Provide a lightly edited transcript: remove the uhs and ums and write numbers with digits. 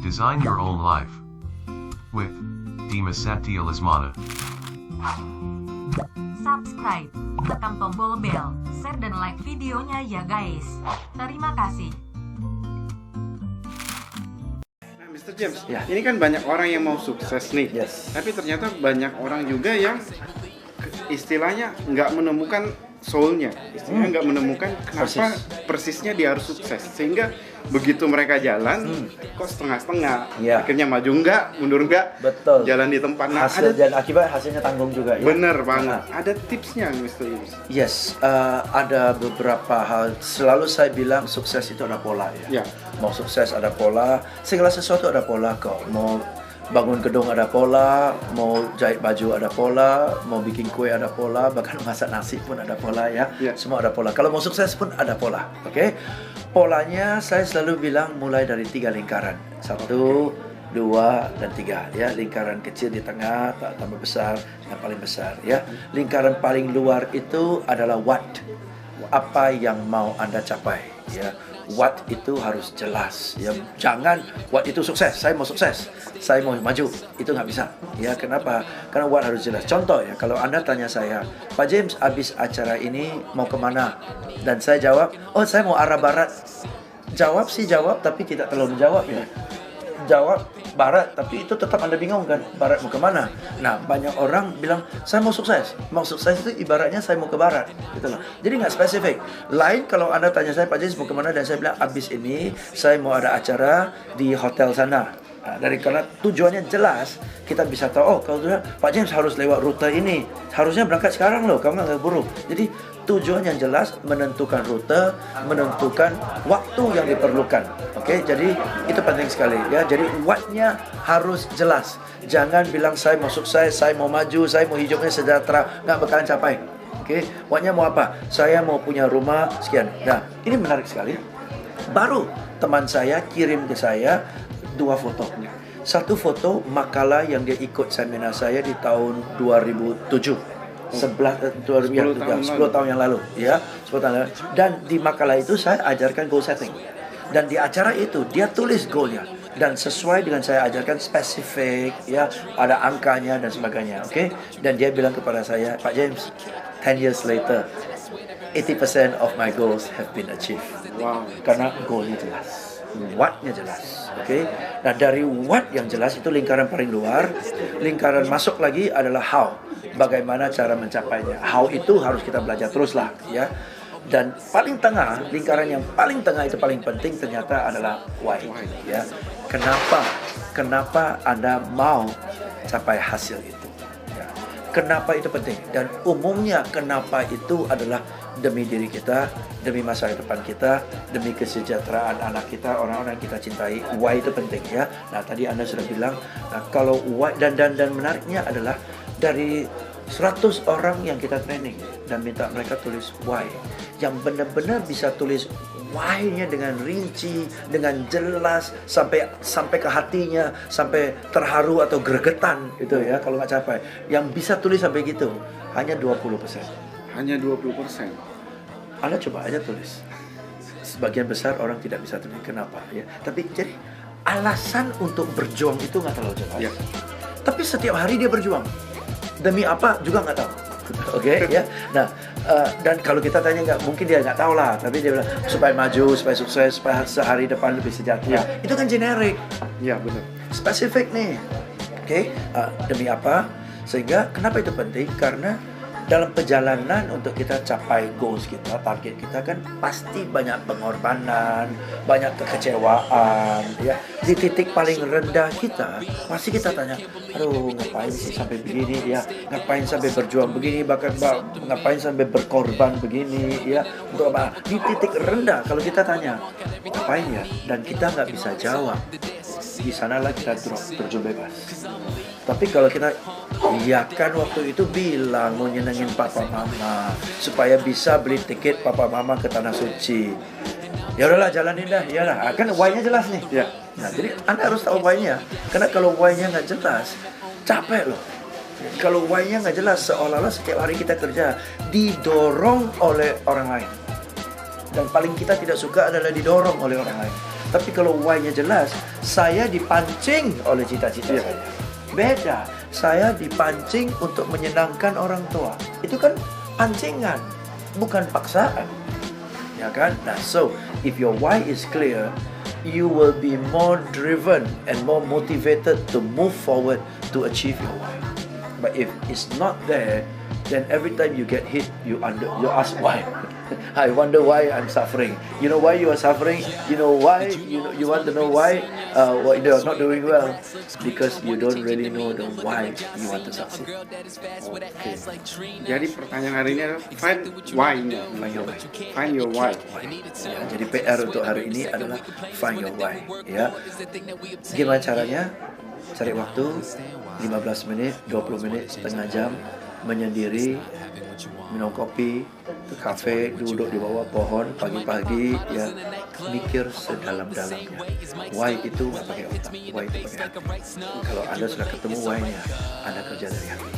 Design your own life with Dimas Satya Lesmana. Subscribe, tekan tombol bel, share dan like videonya ya guys. Terima kasih. Nah, Mr. James, ini kan banyak orang yang mau sukses nih, tapi ternyata banyak orang juga yang istilahnya nggak menemukan soulnya, istilahnya nggak menemukan kenapa persisnya dia harus sukses, sehingga begitu mereka jalan kok setengah-setengah, akhirnya maju nggak, mundur nggak, betul, jalan di tempat. Nah, hasil dan akibat hasilnya tanggung juga ya. Bener banget. Ada tipsnya, Mr. James? Yes, ada beberapa hal. Selalu saya bilang sukses itu ada pola ya. Mau sukses ada pola, segala sesuatu ada pola kok. Mau bangun gedung ada pola, mau jahit baju ada pola, mau bikin kue ada pola, bahkan masak nasi pun ada pola ya. Semua ada pola. Kalau mau sukses pun ada pola. Oke? Polanya saya selalu bilang mulai dari 3 lingkaran. 1, 2, dan 3 ya. Lingkaran kecil di tengah, tambah besar, yang paling besar ya. Lingkaran paling luar itu adalah what. Apa yang mau Anda capai ya. What itu harus jelas ya. Jangan what itu sukses, saya mau sukses, saya mau maju, itu nggak bisa ya. Kenapa? Karena what harus jelas. Contoh ya, kalau Anda tanya saya, Pak James habis acara ini mau kemana, dan saya jawab, oh saya mau arah barat. Jawab sih jawab, tapi tidak terlalu menjawab ya. Jawab barat, tapi itu tetap Anda bingung kan, barat mau kemana. Nah, banyak orang bilang saya mau sukses. Mau sukses itu ibaratnya saya mau ke barat gitu loh. Jadi nggak spesifik. Lain kalau Anda tanya saya, Pak James mau kemana, dan saya bilang abis ini saya mau ada acara di hotel sana. Nah, dari karena tujuannya jelas, kita bisa tahu, oh kalau tujuan Pak James harus lewat rute ini, harusnya berangkat sekarang loh, kamu nggak buru. Jadi tujuan yang jelas, menentukan rute, menentukan waktu yang diperlukan. Oke, jadi itu penting sekali ya. Jadi what-nya harus jelas. Jangan bilang saya mau sukses, saya mau maju, saya mau hidupnya sejahtera, nggak bakalan capai. Oke, what-nya mau apa? Saya mau punya rumah sekian. Nah, ini menarik sekali. Baru teman saya kirim ke saya 2 foto. Satu foto makalah yang dia ikut seminar saya di tahun 2007. 10 tahun yang lalu ya, 10 tahun lalu. Dan di makalah itu saya ajarkan goal setting. Dan di acara itu dia tulis goalnya, dan sesuai dengan saya ajarkan spesifik ya, ada angkanya dan sebagainya. Oke? Dan dia bilang kepada saya, Pak James, 10 years later 80% of my goals have been achieved. Wow. Karena goalnya jelas, what-nya jelas. Oke? Nah, dari what yang jelas itu lingkaran paling luar. Lingkaran masuk lagi adalah how. Bagaimana cara mencapainya. How itu harus kita belajar terus lah ya. Dan paling tengah, lingkaran yang paling tengah itu paling penting ternyata adalah why ya. Kenapa Anda mau capai hasil itu ya. Kenapa itu penting, dan umumnya kenapa itu adalah demi diri kita, demi masa depan kita, demi kesejahteraan anak kita, orang-orang yang kita cintai. Why itu penting ya. Nah, tadi Anda sudah bilang, nah kalau why, dan menariknya adalah dari 100 orang yang kita training dan minta mereka tulis why, yang benar-benar bisa tulis why-nya dengan rinci, dengan jelas, sampai ke hatinya, sampai terharu atau gregetan itu ya kalau nggak capai. Yang bisa tulis sampai gitu hanya 20%. Hanya 20%. Anda coba aja tulis. Sebagian besar orang tidak bisa tulis. Kenapa ya? Tapi jadi alasan untuk berjuang itu nggak terlalu jelas. Ya. Tapi setiap hari dia berjuang. Demi apa juga nggak tahu. Oke ya. Nah, dan kalau kita tanya nggak, mungkin dia nggak tahu lah. Tapi dia bilang supaya maju, supaya sukses, supaya sehari depan lebih sejahtera. Itu kan generik. Ya benar. Spesifik nih. Oke. Demi apa? Sehingga kenapa itu penting? Karena dalam perjalanan untuk kita capai goals kita, target kita kan pasti banyak pengorbanan, banyak kekecewaan ya. Di titik paling rendah kita, pasti kita tanya, aduh ngapain sih sampai begini ya, ngapain sampai berjuang begini, bahkan ngapain sampai berkorban begini ya, untuk apa? Di titik rendah kalau kita tanya, ngapain ya, dan kita nggak bisa jawab, di sanalah kita terjun bebas. Tapi kalau kita, iya kan waktu itu bilang mau nyenengin papa mama supaya bisa beli tiket papa mama ke tanah suci. Ya udahlah jalanin dah, iyalah. Kan why-nya jelas nih. Ya. Nah, jadi Anda harus tahu why-nya. Karena kalau why-nya nggak jelas, capek loh. Kalau why-nya nggak jelas, seolah-olah setiap hari kita kerja didorong oleh orang lain. Dan paling kita tidak suka adalah didorong oleh orang lain. Tapi kalau why-nya jelas, saya dipancing oleh cita-cita saya. Beda, saya dipancing untuk menyenangkan orang tua. Itu kan pancingan, bukan paksaan. Ya kan? Nah, so if your why is clear, you will be more driven and more motivated to move forward to achieve your why. But if it's not there, then every time you get hit, you ask why. I wonder why I'm suffering. You know why you are suffering? You know why? You want to know why? Why you are not doing well? Because you don't really know the why you want to succeed. Okay. Jadi pertanyaan hari ini adalah find why-nya. Find your why. Ya, jadi PR untuk hari ini adalah find your why. Ya. Gimana caranya? Cari waktu 15 menit, 20 menit, setengah jam menyendiri, minum kopi, ke kafe, duduk di bawah pohon pagi-pagi, ya, mikir sedalam-dalamnya. Why itu nggak pakai otak, why itu pakai hati. Kalau Anda sudah ketemu why-nya, Anda kerja dari hati.